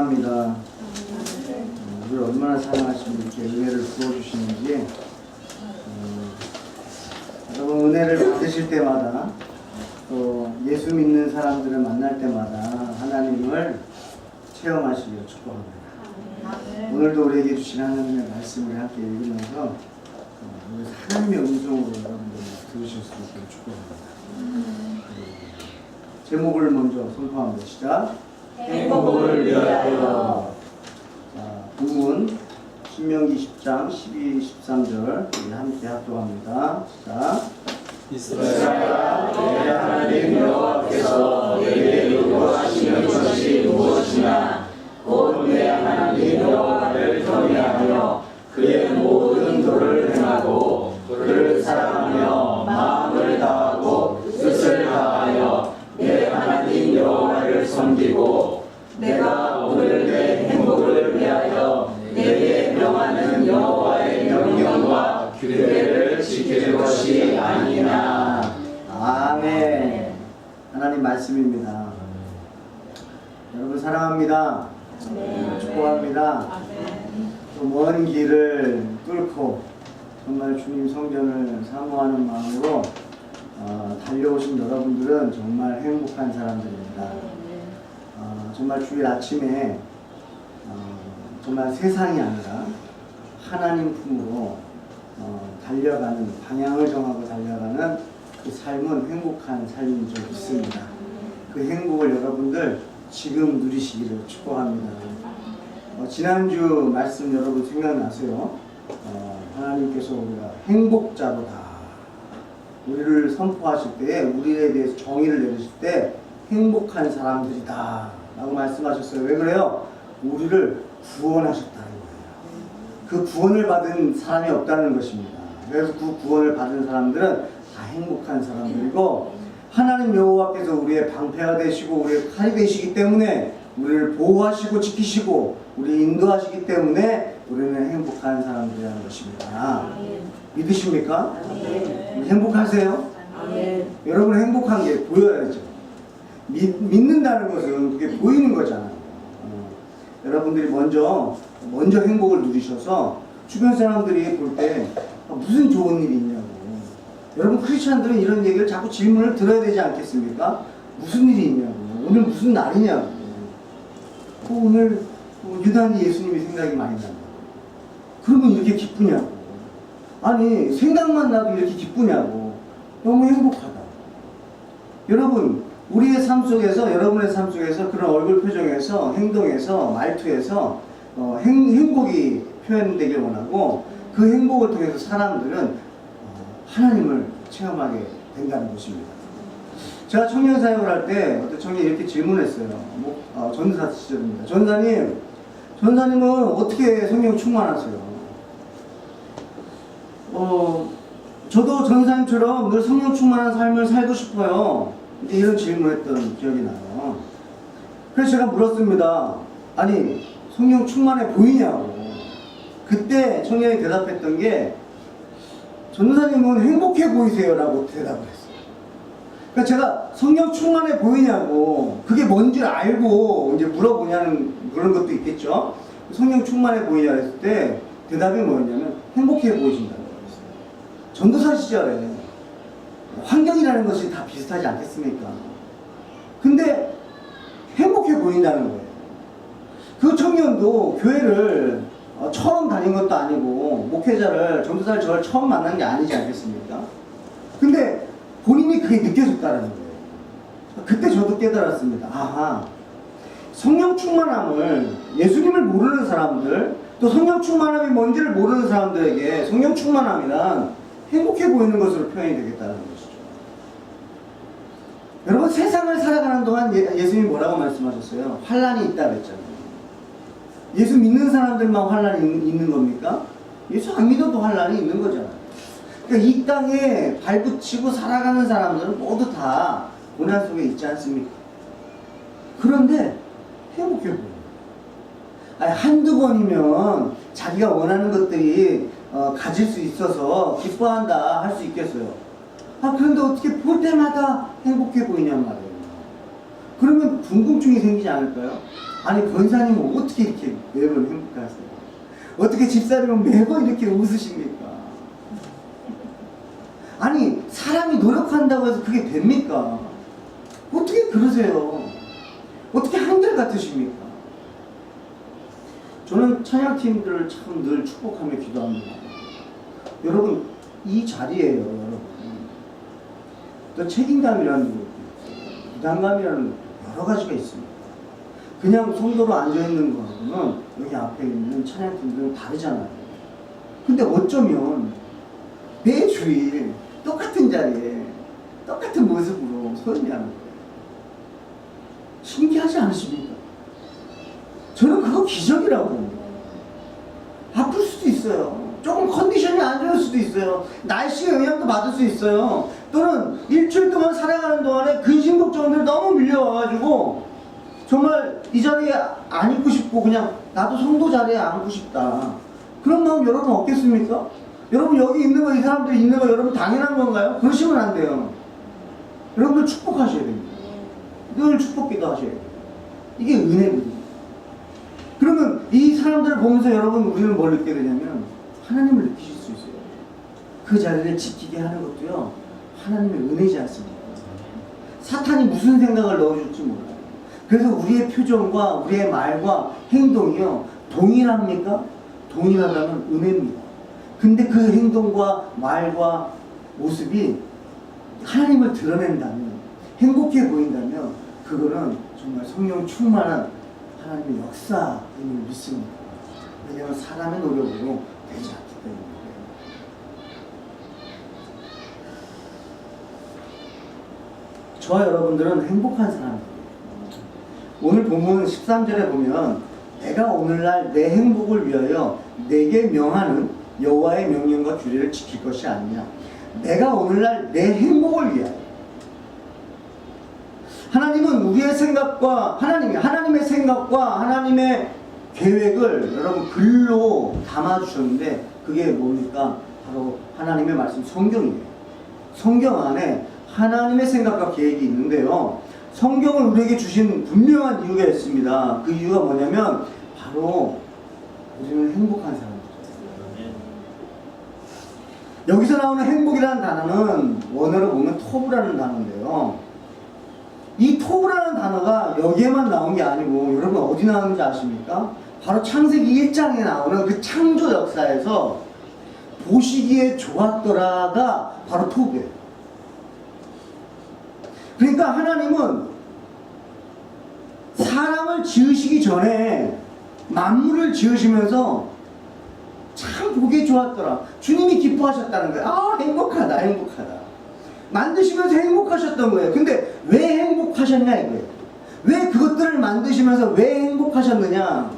감사합니다. 우리를 얼마나 사랑하시면 이렇게 은혜를 부어주시는지. 여러분, 은혜를 받으실 때마다 또 예수 믿는 사람들을 만날 때마다 하나님을 체험하시기를 축복합니다. 오늘도 우리에게 주신 하나님의 말씀을 함께 읽으면서 하나님의 음성으로 여러분들 들으실 수 있도록 축복합니다. 제목을 먼저 선포합니다. 시작. 행복을 위하여. 본문 신명기 10장 12, 13절 함께 합독합니다. 시작. 이스라엘아, 내 하나님 여호와께서 내게 요구하시는 것이 무엇이냐? 곧 내 하나님 여호와를 경외하며 그의 모든 도를 행하고 그를 사랑하며 마음을 다하고 뜻을 다하여 내 하나님 여호와를 섬기고 내가 오늘 내 행복을 위하여 내게 명하는 여호와의 명령과 규례를 지킬 것이 아니냐. 아멘. 하나님 말씀입니다. 여러분 사랑합니다. 축복합니다. 또 먼 길을 뚫고 정말 주님 성전을 사모하는 마음으로 달려오신 여러분들은 정말 행복한 사람들입니다. 정말 주일 아침에 정말 세상이 아니라 하나님 품으로 달려가는, 방향을 정하고 달려가는 그 삶은 행복한 삶인 줄 믿습니다. 그 행복을 여러분들 지금 누리시기를 축복합니다. 지난주 말씀 여러분 생각나세요? 하나님께서 우리가 행복자로다, 우리를 선포하실 때, 우리에 대해서 정의를 내리실 때 행복한 사람들이다 라고 말씀하셨어요. 왜 그래요? 우리를 구원하셨다는 거예요. 그 구원을 받은 사람이 없다는 것입니다. 그래서 그 구원을 받은 사람들은 다 행복한 사람들이고, 하나님 여호와께서 우리의 방패가 되시고 우리의 칼이 되시기 때문에 우리를 보호하시고 지키시고 우리 인도하시기 때문에 우리는 행복한 사람들이라는 것입니다. 믿으십니까? 행복하세요? 여러분 행복한 게 보여야죠. 믿는다는 것은 그게 보이는 거잖아요. 여러분들이 먼저 행복을 누리셔서 주변 사람들이 볼 때 무슨 좋은 일이 있냐고. 여러분 크리스찬들은 이런 얘기를 자꾸 질문을 들어야 되지 않겠습니까? 무슨 일이 있냐고. 오늘 무슨 날이냐고. 오늘 유난히 예수님이 생각이 많이 난다. 그러면 이렇게 기쁘냐고. 아니 생각만 나도 이렇게 기쁘냐고. 너무 행복하다. 여러분 우리의 삶 속에서, 여러분의 삶 속에서 그런 얼굴 표정에서, 행동에서, 말투에서 행복이 표현되길 원하고, 그 행복을 통해서 사람들은 하나님을 체험하게 된다는 것입니다. 제가 청년 사역을 할 때 어떤 청년이 이렇게 질문했어요. 전사 시절입니다. 전사님은 어떻게 성령 충만하세요? 저도 전사님처럼 늘 성령 충만한 삶을 살고 싶어요. 이런 질문을 했던 기억이 나요. 그래서 제가 물었습니다. 아니 성령 충만해 보이냐고. 그때 청년이 대답했던 게, 전도사님은 행복해 보이세요 라고 대답을 했어요. 그러니까 제가 성령 충만해 보이냐고, 그게 뭔지 알고 이제 물어보냐는 그런 것도 있겠죠. 성령 충만해 보이냐 했을 때 대답이 뭐였냐면 행복해 보이신다고 했어요. 전도사 시절에 환경이라는 것이 다 비슷하지 않겠습니까? 근데 행복해 보인다는 거예요. 그 청년도 교회를 처음 다닌 것도 아니고, 목회자를, 전도사를 저를 처음 만난 게 아니지 않겠습니까? 근데 본인이 그게 느껴졌다는 거예요. 그때 저도 깨달았습니다. 아하, 성령 충만함을, 예수님을 모르는 사람들, 또 성령 충만함이 뭔지를 모르는 사람들에게 성령 충만함이란 행복해 보이는 것으로 표현이 되겠다는 것이죠. 여러분 세상을 살아가는 동안 예수님이 뭐라고 말씀하셨어요? 환난이 있다 그랬잖아요. 예수 믿는 사람들만 환난이 있는 겁니까? 예수 안 믿어도 환난이 있는 거잖아요. 그러니까 이 땅에 발붙이고 살아가는 사람들은 모두 다 고난 속에 있지 않습니까? 그런데 행복해 보여요. 아니, 한두 번이면 자기가 원하는 것들이 가질 수 있어서 기뻐한다 할 수 있겠어요. 그런데 어떻게 볼 때마다 행복해 보이냔 말이에요. 그러면 궁금증이 생기지 않을까요? 아니 권사님은 어떻게 이렇게 매번 행복하세요? 어떻게 집사님은 매번 이렇게 웃으십니까? 아니 사람이 노력한다고 해서 그게 됩니까? 어떻게 그러세요? 어떻게 한결같으십니까? 저는 찬양팀들을 참 늘 축복하며 기도합니다. 여러분 이 자리에요. 여러분 또 책임감이라는 것도 있고 부담감이라는 것도 여러 가지가 있습니다. 그냥 성도로 앉아있는 거하고는 여기 앞에 있는 찬양팀들은 다르잖아요. 근데 어쩌면 매주일 똑같은 자리에 똑같은 모습으로 소연이하는 거예요. 신기하지 않으십니까? 저는 그거 기적이라고 봅니다. 아플 수도 있어요. 조금 컨디션이 안 좋을 수도 있어요. 날씨의 영향도 받을 수 있어요. 또는 일주일 동안 살아가는 동안에 근심 걱정들 너무 밀려와가지고 정말 이 자리에 안 있고 싶고 그냥 나도 성도 자리에 앉고 싶다. 그런 마음 여러분 없겠습니까? 여러분 여기 있는 거, 이 사람들이 있는 거 여러분 당연한 건가요? 그러시면 안 돼요. 여러분들 축복하셔야 됩니다. 늘 축복기도 하셔야 돼요. 이게 은혜거든요. 그러면 이 사람들을 보면서 여러분 우리는 뭘 느끼게 되냐면 하나님을 느끼실 수 있어요. 그 자리를 지키게 하는 것도요 하나님의 은혜지 않습니까? 사탄이 무슨 생각을 넣어줄지 몰라요. 그래서 우리의 표정과 우리의 말과 행동이요 동일합니까? 동일하다면 은혜입니다. 근데 그 행동과 말과 모습이 하나님을 드러낸다면, 행복해 보인다면 그거는 정말 성령 충만한 하나님의 역사임을 믿습니다. 왜냐하면 사람의 노력으로 되지 않기 때문에. 저와 여러분들은 행복한 사람들이에요. 오늘 본문 13절에 보면 내가 오늘날 내 행복을 위하여 내게 명하는 여호와의 명령과 규례를 지킬 것이 아니냐. 내가 오늘날 내 행복을 위하여. 하나님은 우리의 생각과 하나님의 생각과 하나님의 계획을 여러분 글로 담아주셨는데 그게 뭡니까? 바로 하나님의 말씀 성경이에요. 성경 안에 하나님의 생각과 계획이 있는데요. 성경을 우리에게 주신 분명한 이유가 있습니다. 그 이유가 뭐냐면 바로 우리는 행복한 사람들이에요. 여기서 나오는 행복이라는 단어는 원어로 보면 토브라는 단어인데요. 이 토브라는 단어가 여기에만 나온 게 아니고 여러분 어디 나오는지 아십니까? 바로 창세기 1장에 나오는 그 창조 역사에서 보시기에 좋았더라가 바로 토브예요. 그러니까 하나님은 사람을 지으시기 전에 만물을 지으시면서 참 보기 좋았더라. 주님이 기뻐하셨다는 거예요. 아 행복하다 행복하다. 만드시면서 행복하셨던 거예요. 근데 왜 행복하셨냐 이거예요. 왜 그것들을 만드시면서 왜 행복하셨느냐.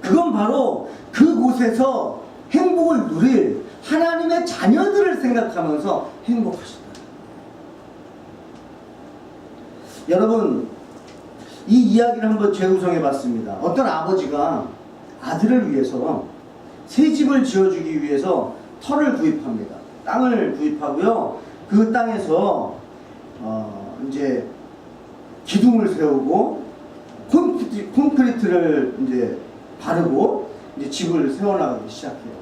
그건 바로 그곳에서 행복을 누릴 하나님의 자녀들을 생각하면서 행복하셨다. 여러분 이 이야기를 한번 재구성해 봤습니다. 어떤 아버지가 아들을 위해서 새 집을 지어주기 위해서 터를 구입합니다. 땅을 구입하고요. 그 땅에서 이제 기둥을 세우고 콘크리트를 이제 바르고 이제 집을 세워나가기 시작해요.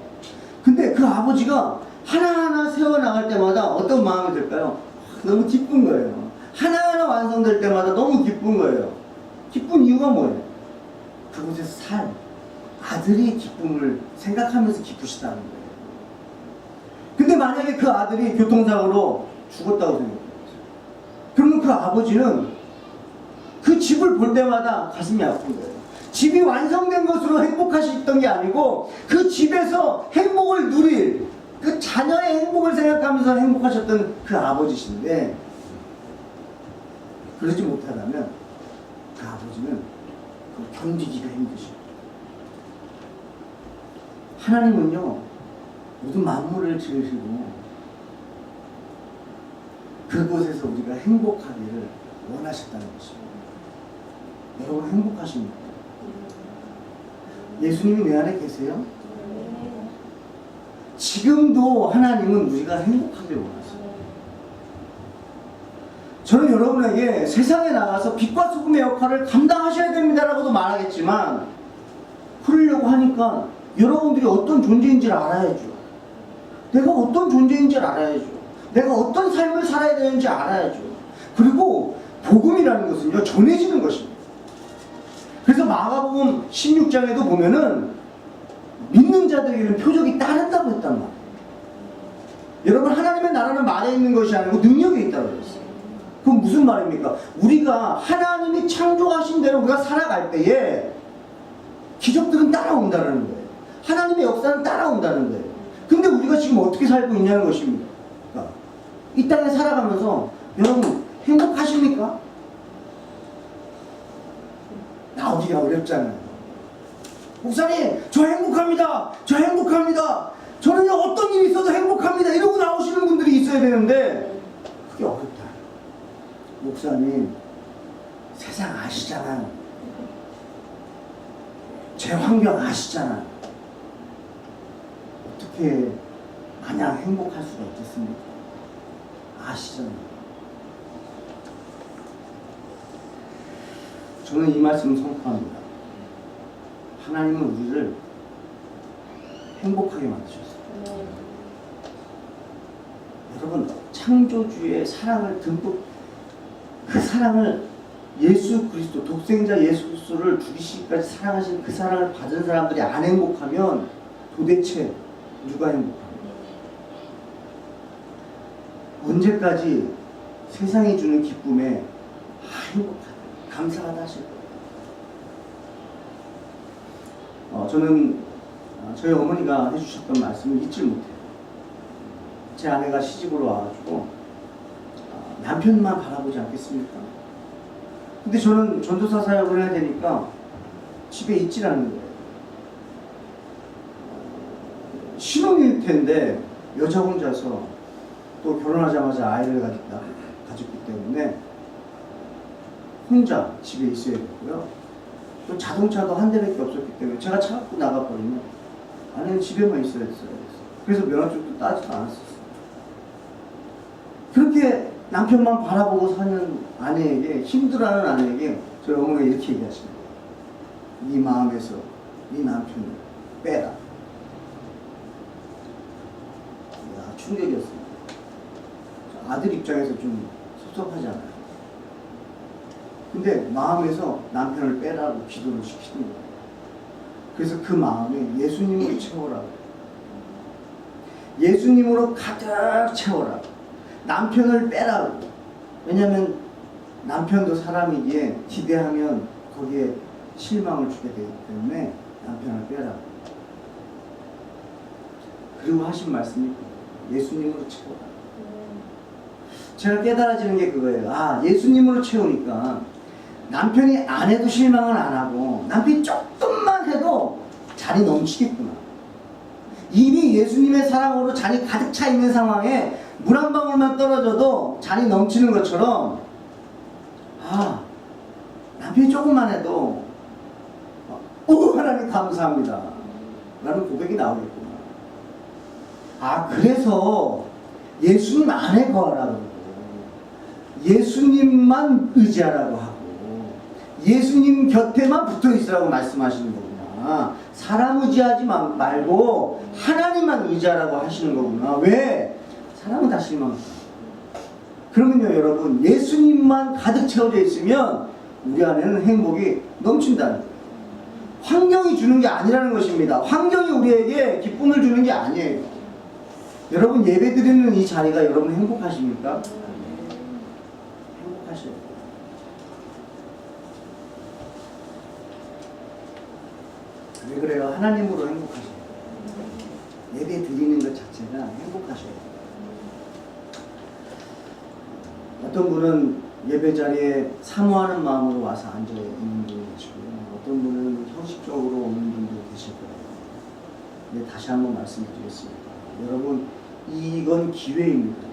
근데 그 아버지가 하나하나 세워나갈 때마다 어떤 마음이 들까요? 너무 기쁜 거예요. 하나하나 완성될 때마다 너무 기쁜 거예요. 기쁜 이유가 뭐예요? 그곳에서 살 아들이 기쁨을 생각하면서 기쁘시다는 거예요. 근데 만약에 그 아들이 교통사고로 죽었다고 생각해요. 그러면 그 아버지는 그 집을 볼 때마다 가슴이 아픈 거예요. 집이 완성된 것으로 행복하셨던 게 아니고 그 집에서 행복을 누릴 그 자녀의 행복을 생각하면서 행복하셨던 그 아버지신데 그러지 못하다면 그 아버지는 그걸 견디기가 힘드셔요. 하나님은요 모든 만물을 지으시고 그곳에서 우리가 행복하기를 원하셨다는 것입니다. 여러분 행복하십니까? 예수님이 내 안에 계세요? 지금도 하나님은 우리가 행복하길 원하세요. 저는 여러분에게 세상에 나가서 빛과 소금의 역할을 감당하셔야 됩니다라고도 말하겠지만, 그러려고 하니까 여러분들이 어떤 존재인지를 알아야죠. 내가 어떤 존재인지를 알아야죠. 내가 어떤 삶을 살아야 되는지 알아야죠. 그리고 복음이라는 것은요, 전해지는 것입니다. 그래서 마가복음 16장에도 보면은 믿는 자들에게는 표적이 따른다고 했단 말이에요. 여러분, 하나님의 나라는 말에 있는 것이 아니고 능력에 있다고 그랬어요. 그럼 무슨 말입니까? 우리가 하나님이 창조하신 대로 우리가 살아갈 때에 기적들은 따라온다는 거예요. 하나님의 역사는 따라온다는 거예요. 근데 우리가 지금 어떻게 살고 있냐는 것입니다. 이 땅에 살아가면서 여러분 행복하십니까? 나오기가 어렵잖아요. 목사님, 저 행복합니다. 저 행복합니다. 저는요, 어떤 일이 있어도 행복합니다. 이러고 나오시는 분들이 있어야 되는데 그게 어렵다. 목사님, 세상 아시잖아요. 제 환경 아시잖아요. 어떻게 마냥 행복할 수가 있겠습니까? 아시잖아요. 저는 이 말씀을 선포합니다. 하나님은 우리를 행복하게 만드셨어요. 여러분, 창조주의 사랑을 듬뿍, 그 사랑을 예수 그리스도, 독생자 예수 그리스도를 죽이시기까지 사랑하신 그 사랑을 받은 사람들이 안 행복하면 도대체 누가 행복합니까? 언제까지 세상이 주는 기쁨에 행복하다, 감사하다 하실 거예요. 저는 저희 어머니가 해주셨던 말씀을 잊지 못해요. 제 아내가 시집으로 와가지고 남편만 바라보지 않겠습니까? 근데 저는 전도사 사역을 해야 되니까 집에 있질 않는 거예요. 신혼일 텐데 여자 혼자서 또 결혼하자마자 아이를 가졌기 때문에 혼자 집에 있어야 되고요. 또 자동차도 한 대밖에 없었기 때문에 제가 차 갖고 나가버리면 아내는 집에만 있어야 됐어요. 그래서 면허증도 따지도 않았었어요. 그렇게 남편만 바라보고 사는 아내에게, 힘들어하는 아내에게 저희 어머니가 이렇게 얘기하십니다. 네 마음에서 네 남편을 빼라. 이야, 충격이었습니다. 아들 입장에서 좀 섭섭하잖아요. 근데 마음에서 남편을 빼라고 기도를 시키는 거예요. 그래서 그 마음에 예수님으로 채워라고. 예수님으로 가득 채워라고. 남편을 빼라고. 왜냐하면 남편도 사람이기에 기대하면 거기에 실망을 주게 되기 때문에 남편을 빼라고. 그리고 하신 말씀이 예수님으로 채워라. 제가 깨달아지는 게 그거예요. 예수님으로 채우니까 남편이 안 해도 실망을 안 하고 남편이 조금만 해도 잔이 넘치겠구나. 이미 예수님의 사랑으로 잔이 가득 차 있는 상황에 물 한 방울만 떨어져도 잔이 넘치는 것처럼 남편이 조금만 해도 하나님 감사합니다 라는 고백이 나오겠구나. 그래서 예수님 안에 거하라고, 예수님만 의지하라고 하고 예수님 곁에만 붙어있으라고 말씀하시는 거구나. 사람 의지하지 말고 하나님만 의지하라고 하시는 거구나. 왜? 사람은 다 실망합니다. 그러면요 여러분, 예수님만 가득 채워져 있으면 우리 안에는 행복이 넘친다는 거예요. 환경이 주는 게 아니라는 것입니다. 환경이 우리에게 기쁨을 주는 게 아니에요. 여러분, 예배 드리는 이 자리가 여러분 행복하십니까? 행복하셔야 돼요. 왜 그래요? 하나님으로 행복하셔야 돼요. 예배 드리는 것 자체가 행복하셔야 돼요. 어떤 분은 예배 자리에 사모하는 마음으로 와서 앉아 있는 분이 계시고요. 어떤 분은 형식적으로 오는 분도 계실 거예요. 근데 다시 한번 말씀드리겠습니다. 여러분, 이건 기회입니다.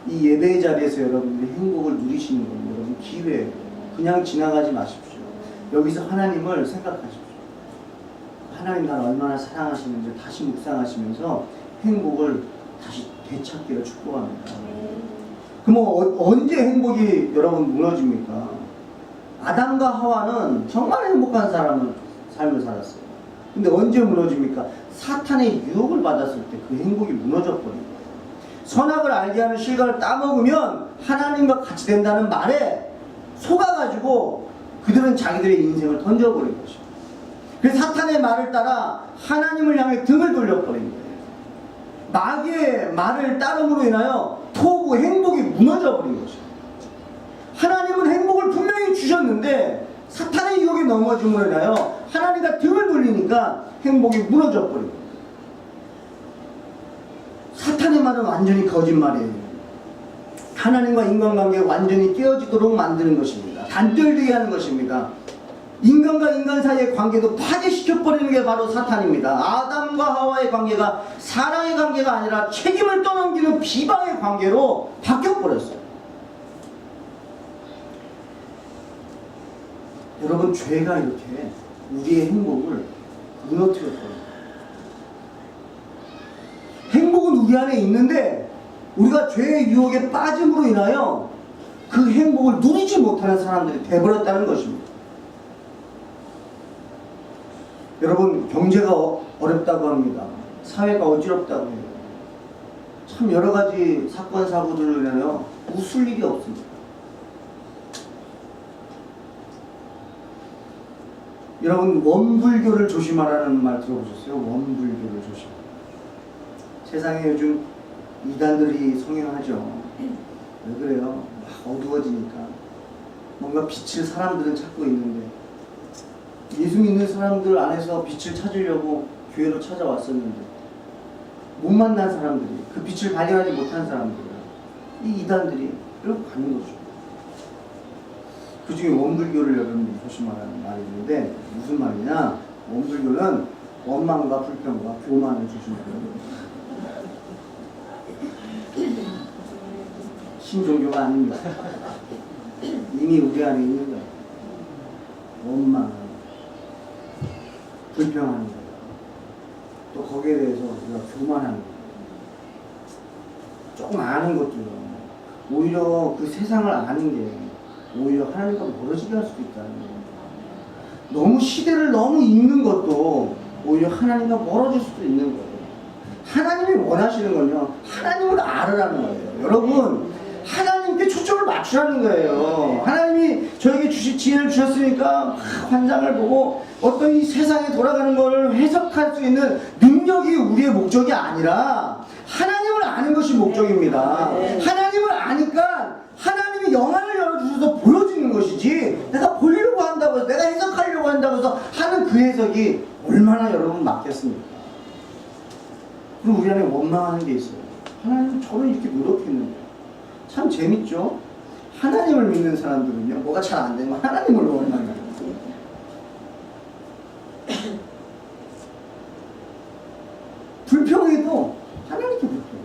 이 예배 자리에서 여러분들이 행복을 누리시는 건 여러분 기회예요. 그냥 지나가지 마십시오. 여기서 하나님을 생각하십시오. 하나님 나를 얼마나 사랑하시는지 다시 묵상하시면서 행복을 다시 되찾기를 축복합니다. 그럼 언제 행복이 여러분 무너집니까? 아담과 하와는 정말 행복한 삶을 살았어요. 근데 언제 무너집니까? 사탄의 유혹을 받았을 때 그 행복이 무너져 버린 거예요. 선악을 알게 하는 실과를 따먹으면 하나님과 같이 된다는 말에 속아가지고 그들은 자기들의 인생을 던져버린 것입니다. 그래서 사탄의 말을 따라 하나님을 향해 등을 돌려버린 거예요. 마귀의 말을 따름으로 인하여 토부 행복이 무너져 버린 것입니다. 하나님은 행복을 분명히 주셨는데 사탄의 유혹에 넘어짐으로 인하여 하나님과 등을 돌리니까 행복이 무너져 버린 거예요. 사탄의 말은 완전히 거짓말이에요. 하나님과 인간관계가 완전히 깨어지도록 만드는 것입니다. 단절되게 하는 것입니다. 인간과 인간 사이의 관계도 파괴시켜버리는 게 바로 사탄입니다. 아담과 하와의 관계가 사랑의 관계가 아니라 책임을 떠넘기는 비방의 관계로 바뀌어버렸어요. 여러분, 죄가 이렇게 우리의 행복을 무너뜨렸거든요. 행복은 우리 안에 있는데 우리가 죄의 유혹에 빠짐으로 인하여 그 행복을 누리지 못하는 사람들이 되어버렸다는 것입니다. 여러분, 경제가 어렵다고 합니다. 사회가 어지럽다고 해요. 참 여러 가지 사건 사고들로 인하여 웃을 일이 없습니다. 여러분, 원불교를 조심하라는 말 들어보셨어요? 원불교를 조심하라. 세상에 요즘 이단들이 성행하죠. 왜 그래요? 막 어두워지니까 뭔가 빛을 사람들은 찾고 있는데, 예수 믿는 사람들 안에서 빛을 찾으려고 교회로 찾아왔었는데 못 만난 사람들이, 그 빛을 발견하지 못한 사람들이, 이 이단들이 이렇게 가는 거죠. 그 중에 원불교를 여러분이 조심하라는 말이 있는데, 무슨 말이냐? 원불교는 원망과 불평과 교만을 조심하라는 신종교가 아닙니다. 이미 우리 안에 있는 거예요. 원망, 불평하는 거예요. 또 거기에 대해서 우리가 교만하는 거예요. 조금 아는 것도요. 오히려 그 세상을 아는 게 오히려 하나님과 멀어지게 할 수도 있다는 거예요. 너무 시대를 너무 읽는 것도 오히려 하나님과 멀어질 수도 있는 거예요. 하나님이 원하시는 건요, 하나님을 알으라는 거예요. 여러분, 하나님께 초점을 맞추라는 거예요. 하나님이 저에게 지혜를 주셨으니까 환상을 보고 어떤 이 세상에 돌아가는 걸 해석할 수 있는 능력이 우리의 목적이 아니라 하나님을 아는 것이 목적입니다. 하나님을 아니까 하나님이 영안을 열어주셔서 보여주는 것이지, 내가 보려고 한다고 해서, 내가 해석하려고 한다고 해서 하는 그 해석이 얼마나 여러분 맞겠습니까? 그리고 우리 안에 원망하는 게 있어요. 하나님, 저를 이렇게 노력했는데. 참 재밌죠? 하나님을 믿는 사람들은요, 뭐가 잘 안 되면 하나님을 원망해요. 불평해도 하나님께 불평해요.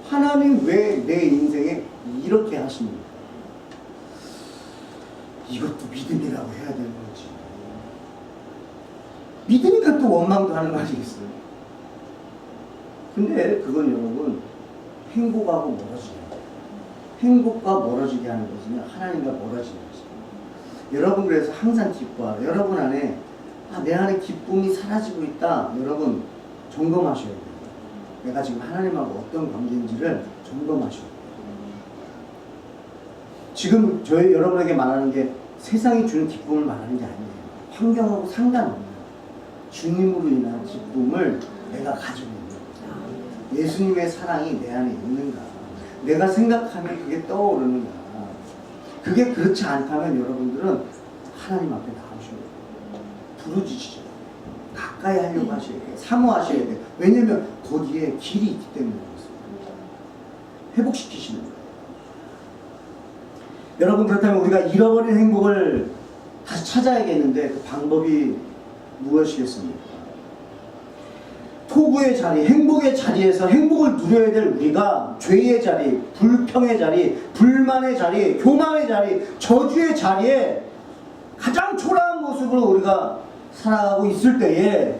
하나님 왜 내 인생에 이렇게 하십니까? 이것도 믿음이라고 해야 되는 거지. 믿으니까 또 원망도 하는 거 아니겠어요? 근데 그건 여러분, 행복하고 멀어지는 거예요. 행복과 멀어지게 하는 것은요, 하나님과 멀어지는 것입니다. 여러분, 그래서 항상 기뻐하라. 여러분 안에 내 안에 기쁨이 사라지고 있다. 여러분, 점검하셔야 돼요. 내가 지금 하나님하고 어떤 관계인지를 점검하셔야 돼요. 지금 여러분에게 말하는 게 세상이 주는 기쁨을 말하는 게 아니에요. 환경하고 상관없는 주님으로 인한 기쁨을 내가 가지고 있는 거예요. 예수님의 사랑이 내 안에 있는가? 내가 생각하면 그게 떠오르는가? 그게 그렇지 않다면 여러분들은 하나님 앞에 나오셔야 돼요. 부르짖으셔야 돼요. 가까이 하려고 하셔야 돼요. 사모하셔야 돼요. 왜냐하면 거기에 길이 있기 때문에 그렇습니다. 회복시키시는 거예요. 여러분, 그렇다면 우리가 잃어버린 행복을 다시 찾아야겠는데 그 방법이 무엇이겠습니까? 토부의 자리, 행복의 자리에서 행복을 누려야 될 우리가 죄의 자리, 불평의 자리, 불만의 자리, 교만의 자리, 저주의 자리에 가장 초라한 모습으로 우리가 살아가고 있을 때에,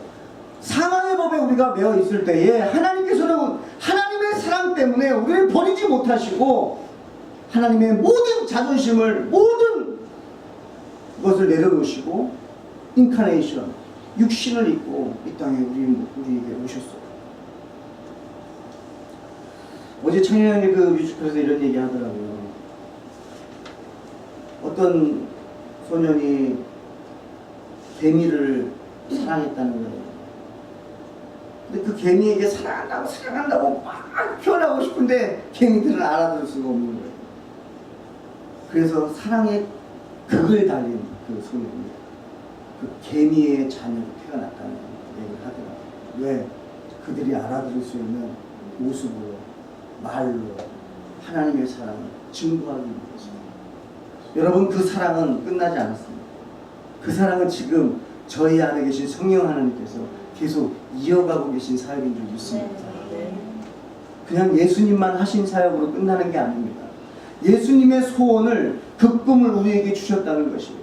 상황의 법에 우리가 매어 있을 때에 하나님께서는 하나님의 사랑 때문에 우리를 버리지 못하시고 하나님의 모든 자존심을, 모든 것을 내려놓으시고 인카네이션, 육신을 입고 이 땅에 우리에게 오셨어요. 어제 청년의 그 뮤지컬에서 이런 얘기 하더라고요. 어떤 소년이 개미를 사랑했다는 거예요. 근데 그 개미에게 사랑한다고 막 표현하고 싶은데 개미들은 알아들을 수가 없는 거예요. 그래서 사랑의 극을 달린 그 소년이 그 개미의 자녀로 태어났다는 얘기를 하더라고요. 왜? 그들이 알아들을 수 있는 모습으로, 말로 하나님의 사랑을 증거하기 위해서. 여러분, 그 사랑은 끝나지 않았습니다. 그 사랑은 지금 저희 안에 계신 성령 하나님께서 계속 이어가고 계신 사역인 줄 믿습니다. 그냥 예수님만 하신 사역으로 끝나는 게 아닙니다. 예수님의 소원을, 그 꿈을 우리에게 주셨다는 것이에요.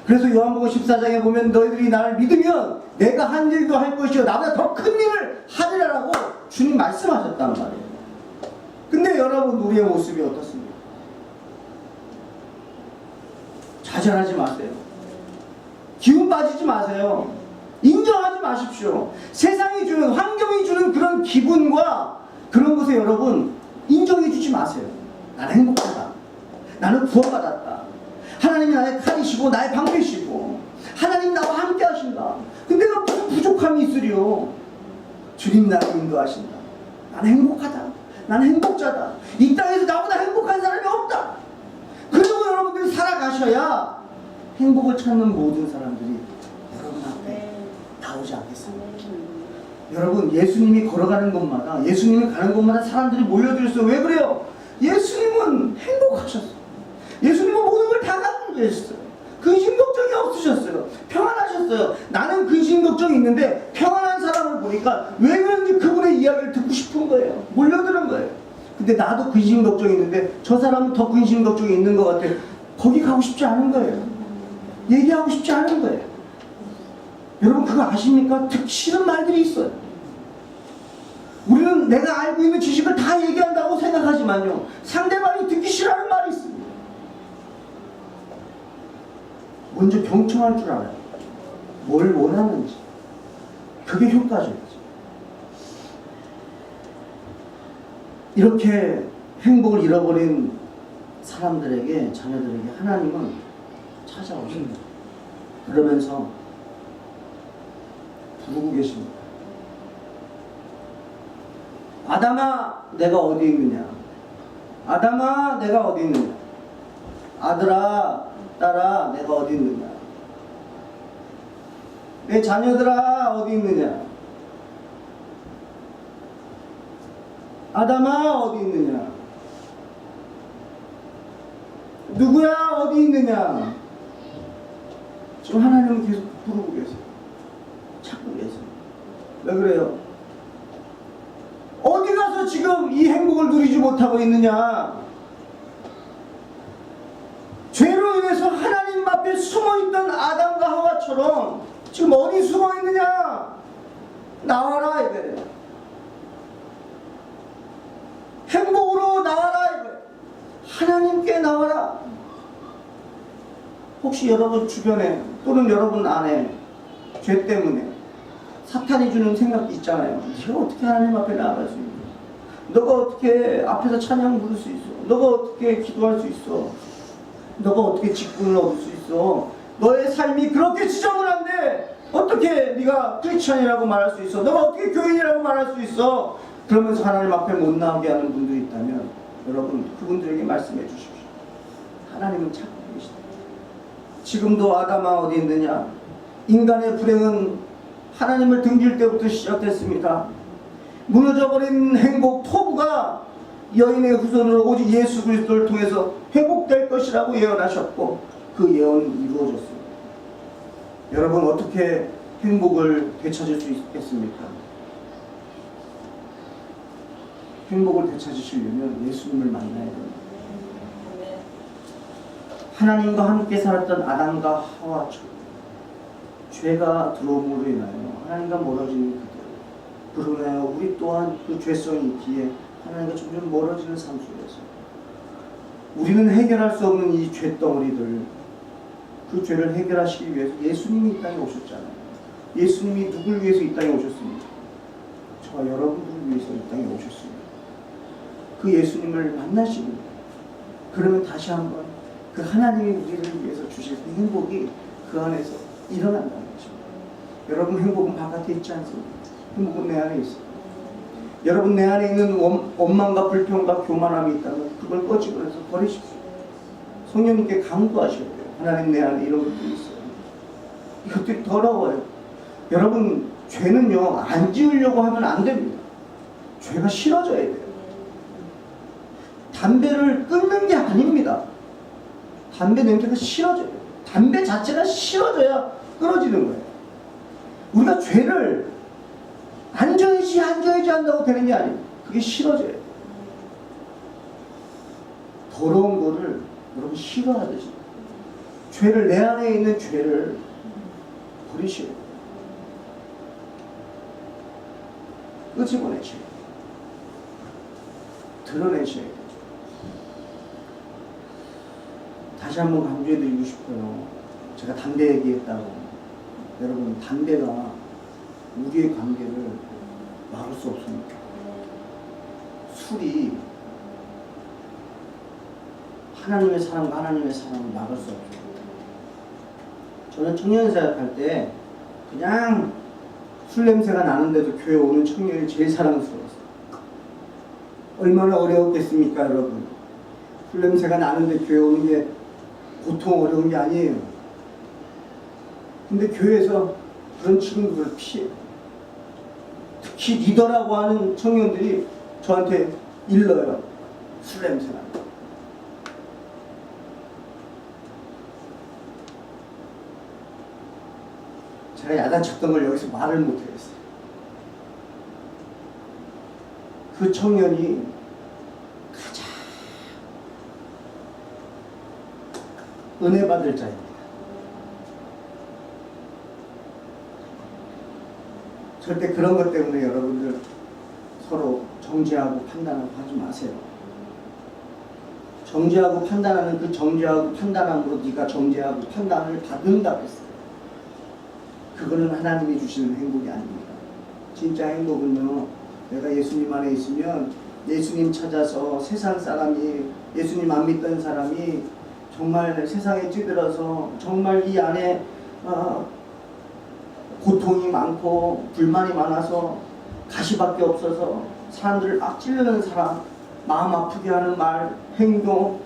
그래서 요한복음 14장에 보면 너희들이 나를 믿으면 내가 한 일도 할 것이요 나보다 더 큰 일을 하리라라고 주님 말씀하셨단 말이에요. 근데 여러분, 우리의 모습이 어떻습니까? 좌절하지 마세요. 기운 빠지지 마세요. 인정하지 마십시오. 세상이 주는, 환경이 주는 그런 기분과 그런 것에 여러분 인정해 주지 마세요. 나는 행복하다. 나는 구원받았다. 하나님이 나의 칼이시고 나의 방패시고 하나님 나와 함께 하신다. 근데 내가 무슨 부족함이 있으리요? 주님 나를 인도하신다. 나는 행복하다. 나는 행복자다. 이 땅에서 나보다 행복한 사람이 없다. 그리고 여러분들이 살아가셔야 행복을 찾는 모든 사람들이 여러분 앞에 나오지 않겠습니까? 여러분, 예수님이 걸어가는 곳마다, 예수님이 가는 곳마다 사람들이 몰려들었어요. 왜 그래요? 예수님은 행복하셨어요. 예수님은 모든 걸 다 갖고 계셨어요. 근심 걱정이 없으셨어요. 평안하셨어요. 나는 근심 걱정이 있는데 평안한 사람을 보니까 왜 그런지 그분의 이야기를 듣고 싶은 거예요. 몰려드는 거예요. 근데 나도 근심 걱정이 있는데 저 사람은 더 근심 걱정이 있는 것 같아. 거기 가고 싶지 않은 거예요. 얘기하고 싶지 않은 거예요. 여러분, 그거 아십니까? 듣기 싫은 말들이 있어요. 우리는 내가 알고 있는 지식을 다 얘기한다고 생각하지만요, 상대방이 듣기 싫어하는 말이 있습니다. 먼저 경청할 줄 알아요. 뭘 원하는지. 그게 효과적이죠. 이렇게 행복을 잃어버린 사람들에게, 자녀들에게 하나님은 찾아오십니다. 그러면서 부르고 계십니다. 아담아, 내가 어디 있느냐? 아담아, 내가 어디 있느냐? 아들아, 딸아, 내가 어디 있느냐? 내 자녀들아, 어디 있느냐? 아담아, 어디 있느냐? 누구야, 어디 있느냐? 지금 하나님은 계속 부르고 계세요. 찾고 계세요. 왜 그래요? 어디 가서 지금 이 행복을 누리지 못하고 있느냐? 죄로 인해서 하나님 앞에 숨어있던 아담과 하와처럼 지금 어디 숨어있느냐? 나와라 이거예요. 행복으로 나와라 이거예요. 하나님께 나와라. 혹시 여러분 주변에 또는 여러분 안에 죄 때문에 사탄이 주는 생각이 있잖아요. 네가 어떻게 하나님 앞에 나아갈 수 있어? 너가 어떻게 앞에서 찬양 부를 수 있어? 너가 어떻게 기도할 수 있어? 너가 어떻게 직분을 얻을 수 있어? 너의 삶이 그렇게 지저분한데 어떻게 네가 크리스천이라고 말할 수 있어? 너가 어떻게 교인이라고 말할 수 있어? 그러면서 하나님 앞에 못 나오게 하는 분들이 있다면 여러분, 그분들에게 말씀해 주십시오. 하나님은 찾고 계시다. 지금도 아담아 어디 있느냐? 인간의 불행은 하나님을 등질 때부터 시작됐습니다. 무너져버린 행복 토부가 여인의 후손으로 오직 예수 그리스도를 통해서 회복될 것이라고 예언하셨고 그 예언은 이루어졌습니다. 여러분, 어떻게 행복을 되찾을 수 있겠습니까? 행복을 되찾으시려면 예수님을 만나야 됩니다. 하나님과 함께 살았던 아담과 하와처럼 죄가 들어옴으로 인하여 하나님과 멀어지는 그들, 그러나요 우리 또한 그 죄성이 있기에 하나님과 점점 멀어지는 삶 속에서 우리는 해결할 수 없는 이 죄덩어리들, 그 죄를 해결하시기 위해서 예수님이 이 땅에 오셨잖아요. 예수님이 누굴 위해서 이 땅에 오셨습니까? 저와 여러분들을 위해서 이 땅에 오셨습니다. 그 예수님을 만나시고, 그러면 다시 한번 그 하나님이 우리를 위해서 주실 그 행복이 그 안에서 일어난다는 것입니다. 여러분, 행복은 바깥에 있지 않습니다. 행복은 내 안에 있습니다. 여러분, 내 안에 있는 원망과 불평과 교만함이 있다면 그걸 꺼지고서 버리십시오. 성령님께 강구하셔야 돼요. 하나님, 내 안에 이런 것들이 있어요. 이것들이 더러워요. 여러분, 죄는요, 안 지으려고 하면 안 됩니다. 죄가 싫어져야 돼요. 담배를 끊는 게 아닙니다. 담배 냄새가 싫어져요. 담배 자체가 싫어져야 끊어지는 거예요. 우리가 죄를 안 져야지 한다고 되는 게 아니에요. 그게 싫어져요. 더러운 거를 여러분 싫어하듯이 죄를, 내 안에 있는 죄를 버리셔야 돼요. 끄집어내셔야 돼요. 드러내셔야 돼요. 다시 한번 강조해드리고 싶어요. 제가 담배 얘기했다고. 여러분, 담배가 우리의 관계를 막을 수 없습니다. 술이 하나님의 사랑과 하나님의 사랑을 막을 수 없습니다. 저는 청년사역 할 때 그냥 술 냄새가 나는데도 교회 오는 청년이 제일 사랑스러웠어요. 얼마나 어려웠겠습니까, 여러분? 술 냄새가 나는데 교회 오는 게 보통 어려운 게 아니에요. 근데 교회에서 그런 친구들을 피해요. 특히 리더라고 하는 청년들이 저한테 일러요. 술 냄새나. 제가 야단쳤던 걸 여기서 말을 못하겠어요. 그 청년이 가장 은혜 받을 자입니다. 절대 그런 것 때문에 여러분들 서로 정죄하고 판단하고 하지 마세요. 정죄하고 판단하는 그 정죄하고 판단함으로 네가 정죄하고 판단을 받는다고 했어요. 그거는 하나님이 주시는 행복이 아닙니다. 진짜 행복은요, 내가 예수님 안에 있으면 예수님 찾아서 세상 사람이, 예수님 안 믿던 사람이 정말 세상에 찌들어서 정말 이 안에 고통이 많고 불만이 많아서 가시밖에 없어서 사람들을 막 찌르는 사람, 마음 아프게 하는 말, 행동,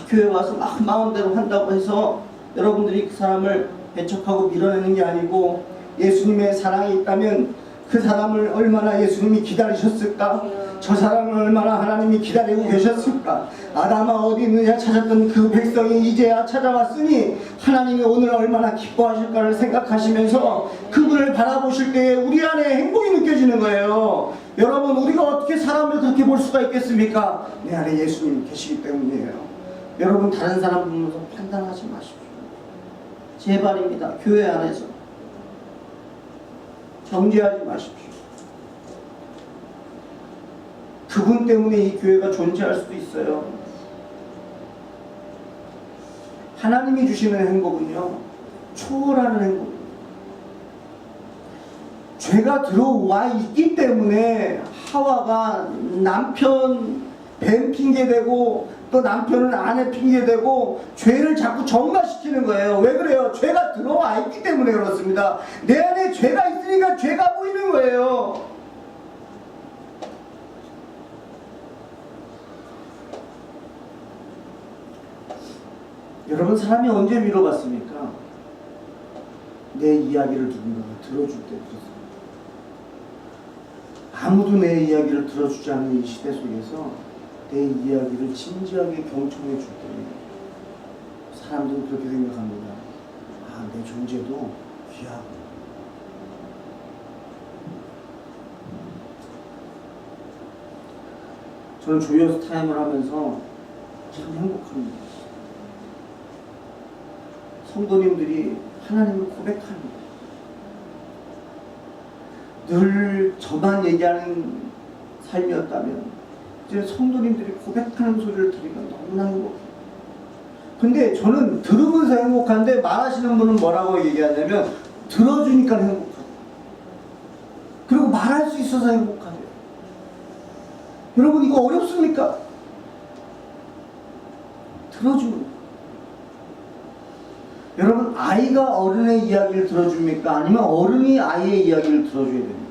교회 와서 막 마음대로 한다고 해서 여러분들이 그 사람을 배척하고 밀어내는 게 아니고, 예수님의 사랑이 있다면 그 사람을 얼마나 예수님이 기다리셨을까? 저 사람을 얼마나 하나님이 기다리고 계셨을까? 아담아 어디 있느냐 찾았던 그 백성이 이제야 찾아왔으니 하나님이 오늘 얼마나 기뻐하실까를 생각하시면서 그분을 바라보실 때에 우리 안에 행복이 느껴지는 거예요. 여러분, 우리가 어떻게 사람을 그렇게 볼 수가 있겠습니까? 내 안에 예수님이 계시기 때문이에요. 여러분, 다른 사람 보면서 판단하지 마십시오. 제발입니다. 교회 안에서 정죄하지 마십시오. 그분 때문에 이 교회가 존재할 수도 있어요. 하나님이 주시는 행복은요, 초월하는 행복입니다. 죄가 들어와 있기 때문에 하와가 남편 뱀 핑계대고 또 남편은 아내 핑계대고 죄를 자꾸 전가시키는 거예요. 왜 그래요? 죄가 들어와 있기 때문에 그렇습니다. 내 안에 죄가 있으니까 죄가 보이는 거예요. 여러분, 사람이 언제 위로받습니까? 내 이야기를 누군가가 들어줄 때 그렇습니다. 아무도 내 이야기를 들어주지 않는 이 시대 속에서 내 이야기를 진지하게 경청해 줄 때 사람들은 그렇게 생각합니다. 아, 내 존재도 귀하고. 저는 조이어스 타임을 하면서 참 행복합니다. 성도님들이 하나님을 고백합니다. 늘 저만 얘기하는 삶이었다면 이제 성도님들이 고백하는 소리를 들으면 너무나 행복해요. 근데 저는 들으면서 행복한데 말하시는 분은 뭐라고 얘기하냐면 들어주니까 행복하다. 그리고 말할 수 있어서 행복하대요. 여러분 이거 어렵습니까? 들어주는. 여러분 아이가 어른의 이야기를 들어줍니까? 아니면 어른이 아이의 이야기를 들어줘야 됩니까?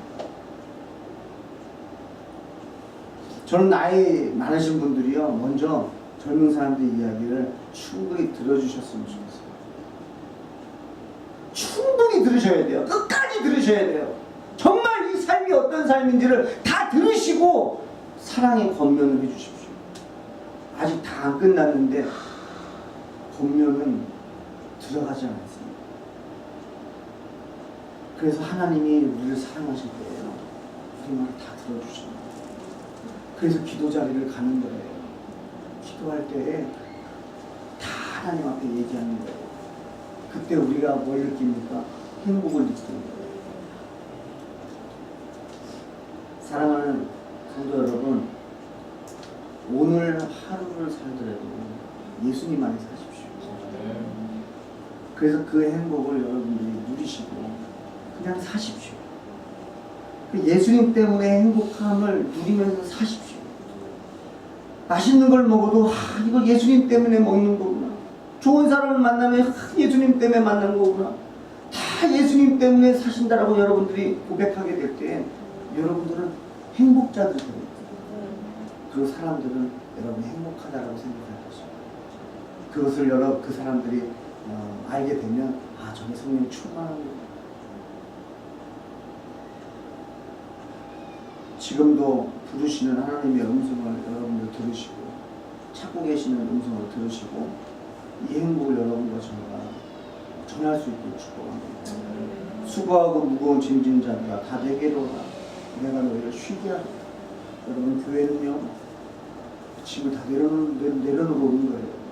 저는 나이 많으신 분들이요 먼저 젊은 사람들의 이야기를 충분히 들어주셨으면 좋겠어요. 충분히 들으셔야 돼요. 끝까지 들으셔야 돼요. 정말 이 삶이 어떤 삶인지를 다 들으시고 사랑의 권면을 해주십시오. 아직 다 안 끝났는데 권면은 들어가지 않았습니다. 그래서 하나님이 우리를 사랑하실 거예요. 우리 말을 다 들어주십니다. 그래서 기도 자리를 가는 거예요. 기도할 때에 다 하나님 앞에 얘기하는 거예요. 그때 우리가 뭘 느낍니까? 행복을 느끼는 거예요. 사랑하는 성도 여러분, 오늘 하루를 살더라도 예수님 안에 사십시오. 그래서 그 행복을 여러분들이 누리시고 그냥 사십시오. 예수님 때문에 행복함을 누리면서 사십시오. 맛있는 걸 먹어도 이걸 예수님 때문에 먹는 거구나. 좋은 사람을 만나면 예수님 때문에 만난 거구나. 다 예수님 때문에 사신다라고 여러분들이 고백하게 될 때 여러분들은 행복자들이 됩니다. 그 사람들은 여러분이 행복하다라고 생각할 것입니다. 그것을 그 사람들이 알게 되면 저게 성령 충만합니다. 지금도 부르시는 하나님의 음성을 여러분들 들으시고 찾고 계시는 음성을 들으시고 이 행복을 여러분과 저희가 전할 수 있도록 축복합니다. 수고하고 무거운 짐진 자들아 다 내게로 오라. 내가 너희를 쉬게 하리라. 여러분 교회는요 짐을 다 내려놓고 오는 거예요.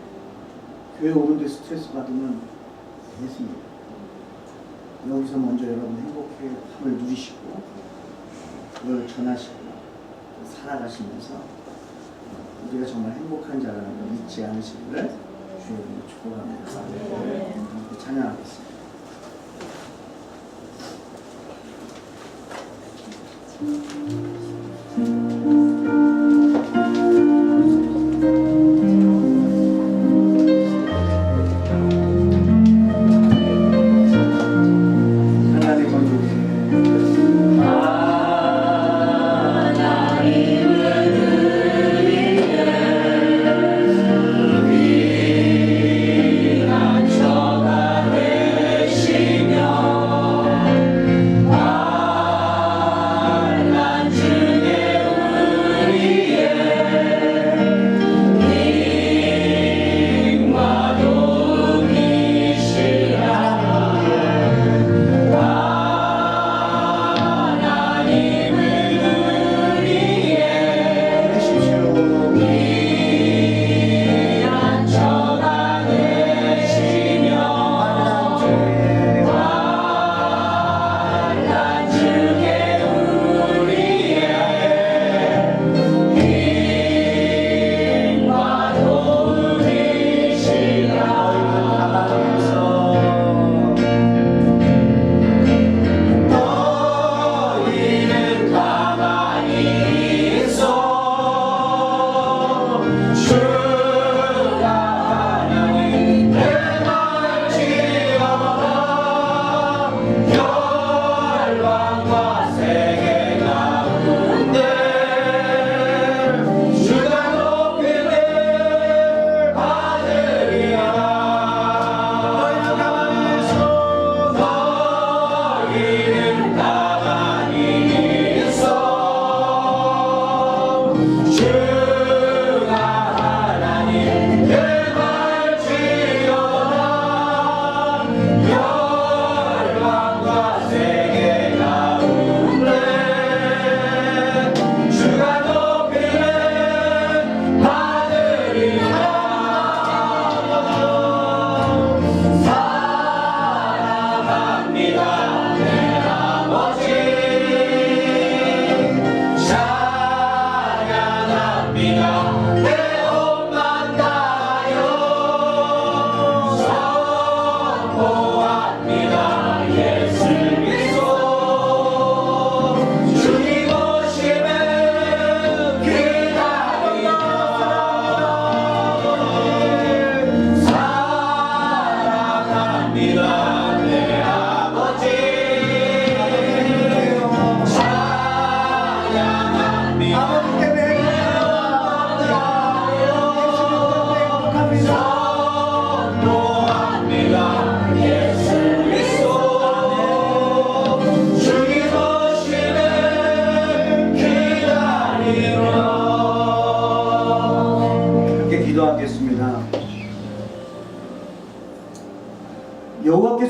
교회 오는데 스트레스 받으면 됐습니다. 여기서 먼저 여러분 행복함을 누리시고 그걸 전하시고 살아가시면서 우리가 정말 행복한 자라는 걸 잊지 않으시기를 주의 이름으로 축복합니다. 함께 찬양하겠습니다. 주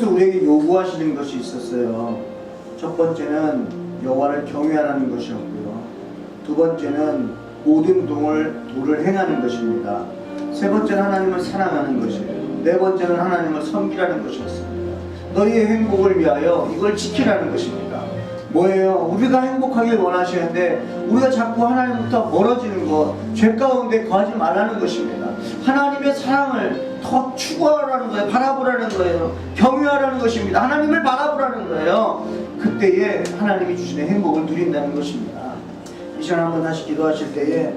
주님께서 우리에게 요구하시는 것이 있었어요. 첫 번째는 여호와를 경외하라는 것이었고요. 두 번째는 모든 도를 행하는 것입니다. 세 번째는 하나님을 사랑하는 것이에요. 네 번째는 하나님을 섬기라는 것이었습니다. 너희의 행복을 위하여 이걸 지키라는 것입니다. 뭐예요? 우리가 행복하길 원하시는데 우리가 자꾸 하나님부터 멀어지는 것, 죄 가운데 거하지 말라는 것입니다. 하나님의 사랑을 더 추구하라는 거예요. 바라보라는 거예요. 경외하라는 것입니다. 하나님을 바라보라는 거예요. 그때에 하나님이 주시는 행복을 누린다는 것입니다. 이 시간 한번 다시 기도하실 때에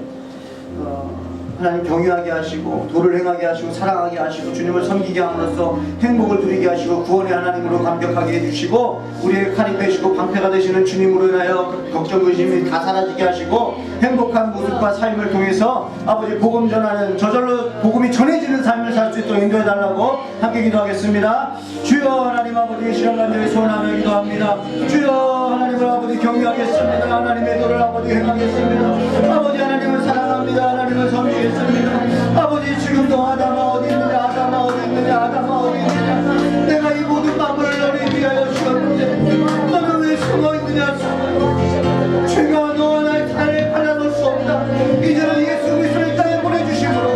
하나님 경외하게 하시고 도를 행하게 하시고 사랑하게 하시고 주님을 섬기게 함으로써 행복을 누리게 하시고 구원의 하나님으로 감격하게 해주시고 우리의 칼이 되시고 방패가 되시는 주님으로 인하여 걱정 의심이 다 사라지게 하시고 행복한 모습과 삶을 통해서 아버지 복음 전하는 저절로 복음이 전해지는 삶을 살 수 있도록 인도해 달라고 함께 기도하겠습니다. 주여 하나님 아버지 시간 간절히 소원하며 기도합니다. 주여 하나님을 아버지 경외하겠습니다. 하나님의 도를 아버지 행하겠습니다. 아버지 하나님을 사랑합니다. 하나님을 섬기겠습니다. 아버지 지금도 아담아 어디 있느냐, 아담아 어디 있느냐, 아담아 어디 있느냐. 내가 이 모든 마음을 너를 위하여 주었는데 너는 왜 숨어 있느냐. 죄가 너와 나의 삶을 갈라놓을 수 없다. 이제는 예수 그리스도를 땅에 보내주심으로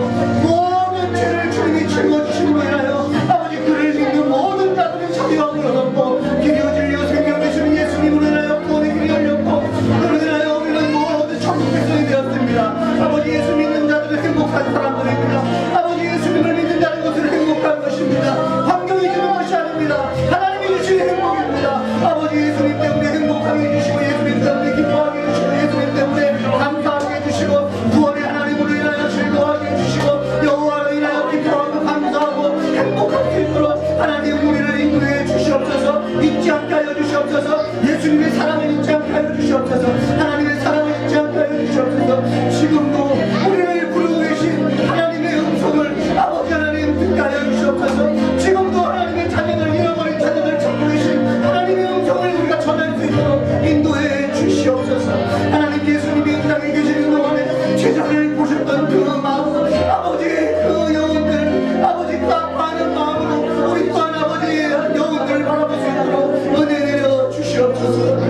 모든 죄를 주님이 짊어지심으로 인하여 아버지 그를 믿는 모든 자들이 자유함을 얻었고 길이 진리요 생명 되시는 예수님으로 인하여 구원의 길이 열렸고 그로 인하여 우리는 모든 천국 백성이 되었습니다. 아버지 예수 믿는 자들은 행복한 사람들입니다. 아버지 예수님을 믿는 자는 것은 행복한 것입니다. 환경이 주는 것이 아닙니다. 하나님이 주시는 행복입니다. 아버지 예수님 때문에 행복하게 해주시고 예수님 때문에 기뻐하게 해주시고 예수님 때문에 감사하게 해주시고 구원의 하나님으로 인하여 즐거워하게 해주시고 여호와로 인하여 기뻐하고 감사하고 행복할 수 있도록 하나님 우리를 인도해 주시옵소서. 잊지 않게 하여 주시옵소서. 예수님의 사랑을 잊지 않게 하여 주시옵소서. 하나님의 사랑을 잊지 않게 하여 주시옵소서. 지금도 우리를 부르고 계신 하나님의 음성을 아버지 하나님 듣게 하여 주시옵소서. 지금도 하나님의 자녀들 잃어버린 자녀들 찾고 계신 하나님의 음성을 우리가 전할 수 있도록 인도해 주시옵소서. 하나님 예수님이 이 땅에 계시는 동안에 제자를 보셨던 그 마음 아버지 그 영혼들 아버지 그 아파하는 마음으로 우리 또한 아버지의 영혼들을 바라볼 수 있도록 은혜 내려 주시옵소서.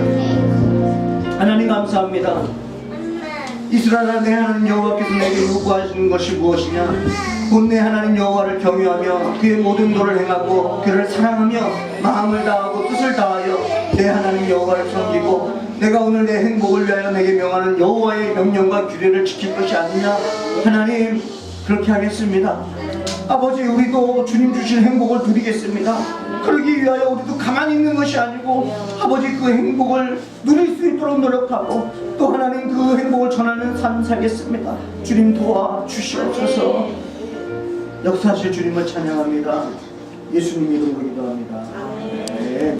하나님 감사합니다. 이스라엘아 내 하나님 여호와께서 내게 요구하시는 것이 무엇이냐. 곧 내 하나님 여호와를 경외하며 그의 모든 도를 행하고 그를 사랑하며 마음을 다하고 뜻을 다하여 내 하나님 여호와를 섬기고 내가 오늘 내 행복을 위하여 내게 명하는 여호와의 명령과 규례를 지킬 것이 아니냐. 하나님 그렇게 하겠습니다. 아버지 우리도 주님 주신 행복을 누리겠습니다. 그러기 위하여 우리도 가만히 있는 것이 아니고 아버지 그 행복을 누릴 수 있도록 노력하고 또 하나님 그 행복을 전하는 삶 살겠습니다. 주님 도와 주시옵소서. 역사하실 주님을 찬양합니다. 예수님 이름으로 기도합니다.